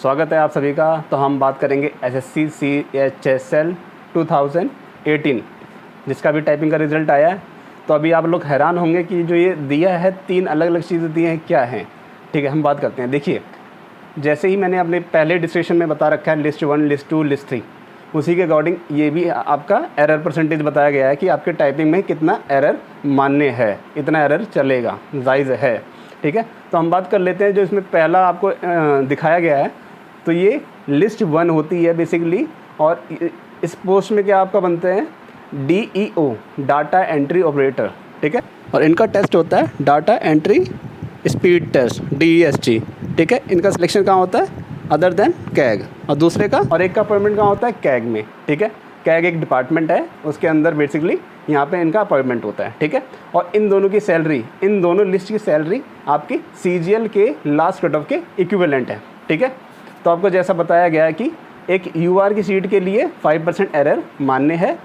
स्वागत है आप सभी का। तो हम बात करेंगे एसएससी CHSL 2018 जिसका भी टाइपिंग का रिज़ल्ट आया है। तो अभी आप लोग हैरान होंगे कि जो ये दिया है 3 अलग अलग चीज़ें दी हैं, क्या हैं। ठीक है, हम बात करते हैं। देखिए, जैसे ही मैंने अपने पहले डिस्क्रिप्शन में बता रखा है लिस्ट 1, लिस्ट 2, लिस्ट 3, उसी के अकॉर्डिंग ये भी आपका एरर परसेंटेज बताया गया है कि आपके टाइपिंग में कितना एरर मान्य है, इतना एरर चलेगा, जायज़ है। ठीक है, तो हम बात कर लेते हैं। जो इसमें पहला आपको दिखाया गया है, तो ये लिस्ट 1 होती है बेसिकली। और इस पोस्ट में क्या आपका बनते हैं DEO, डाटा एंट्री ऑपरेटर। ठीक है, और इनका टेस्ट होता है data entry speed test, DEST। ठीक है, इनका सिलेक्शन कहाँ होता है अदर देन कैग, और दूसरे का और एक का अपॉइंटमेंट कहाँ होता है कैग में। ठीक है, कैग एक डिपार्टमेंट है, उसके अंदर बेसिकली यहाँ पे इनका अपॉइंटमेंट होता है। ठीक है, और इन दोनों की सैलरी, इन दोनों लिस्ट की सैलरी आपकी CGL के लास्ट कट ऑफ के इक्विवेलेंट है। ठीक है, तो आपको जैसा बताया गया है कि एक UR की सीट के लिए 5% एरर मान्य है,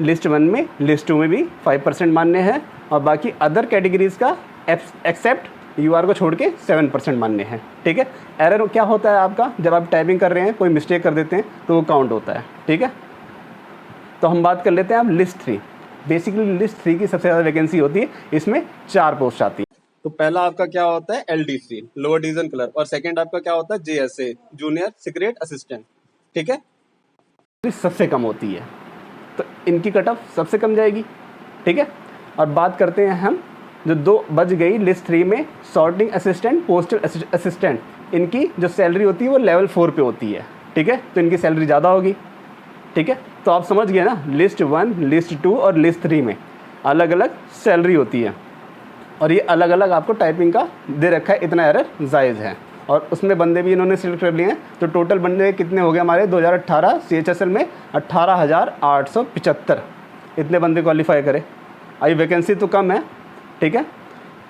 लिस्ट 1 में, लिस्ट 2 में भी 5% मान्य है, और बाकी अदर कैटेगरीज़ का एक्सेप्ट UR को छोड़ के 7% मान्य है। ठीक है, एरर क्या होता है आपका, जब आप टाइपिंग कर रहे हैं कोई मिस्टेक कर देते हैं तो वो काउंट होता है। ठीक है, तो हम बात कर लेते हैं अब लिस्ट 3। बेसिकली लिस्ट 3 की सबसे ज़्यादा वैकेंसी होती है, इसमें 4 पोस्ट आती है। तो पहला आपका क्या होता है LDC, लोअर डिवीजन क्लर्क, और सेकंड आपका क्या होता है JSA, जूनियर सीक्रेट असिस्टेंट। ठीक है, सबसे कम होती है, तो इनकी कट ऑफ सबसे कम जाएगी। ठीक है, और बात करते हैं हम जो 2 बच गई लिस्ट 3 में, सॉर्टिंग असिस्टेंट, पोस्टल असिस्टेंट, इनकी जो सैलरी होती है वो लेवल 4 पे होती है। ठीक है, तो इनकी सैलरी ज़्यादा होगी। ठीक है, तो आप समझ गए ना, लिस्ट 1, लिस्ट 2 और लिस्ट 3 में अलग अलग सैलरी होती है, और ये अलग अलग आपको टाइपिंग का दे रखा है, इतना एरर जायज़ है। और उसमें बंदे भी इन्होंने सिलेक्ट कर लिए हैं। तो टोटल बंदे कितने हो गए हमारे 2018 CHSL में 18,875 इतने बंदे क्वालिफाई करे। अभी वैकेंसी तो कम है। ठीक है,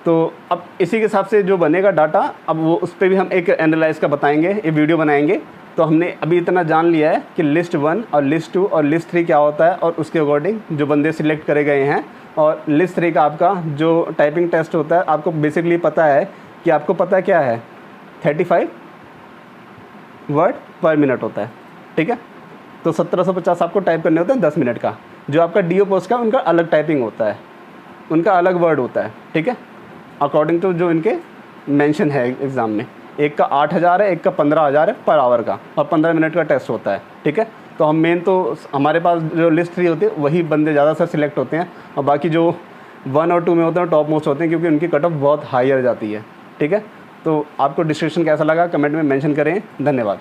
तो अब इसी के हिसाब से जो बनेगा डाटा, अब वो उस पर भी हम एक एनालाइज का बताएंगे, एक वीडियो बनाएंगे। तो हमने अभी इतना जान लिया है कि लिस्ट 1 और लिस्ट 2 और लिस्ट 3 क्या होता है, और उसके अकॉर्डिंग जो बंदे सिलेक्ट करे गए हैं। और लिस्ट 3 का आपका जो टाइपिंग टेस्ट होता है, आपको बेसिकली पता है कि आपको पता क्या है 35 वर्ड पर मिनट होता है। ठीक है, तो 1750 आपको टाइप करने होते हैं 10 मिनट का। जो आपका DO पोस्ट का, उनका अलग टाइपिंग होता है, उनका अलग वर्ड होता है। ठीक है, अकॉर्डिंग टू जो इनके मेंशन है एग्ज़ाम में, एक का 8,000 है, एक का 15,000 है पर आवर का, और 15 मिनट का टेस्ट होता है। ठीक है, तो हम मेन तो हमारे पास जो लिस्ट 3 होती है वही बंदे ज़्यादातर सिलेक्ट होते हैं, और बाकी जो 1 और 2 में होते हैं टॉप मोस्ट होते हैं, क्योंकि उनकी कट ऑफ बहुत हायर जाती है। ठीक है, तो आपको डिस्क्रिप्शन कैसा लगा कमेंट में मेंशन करें। धन्यवाद।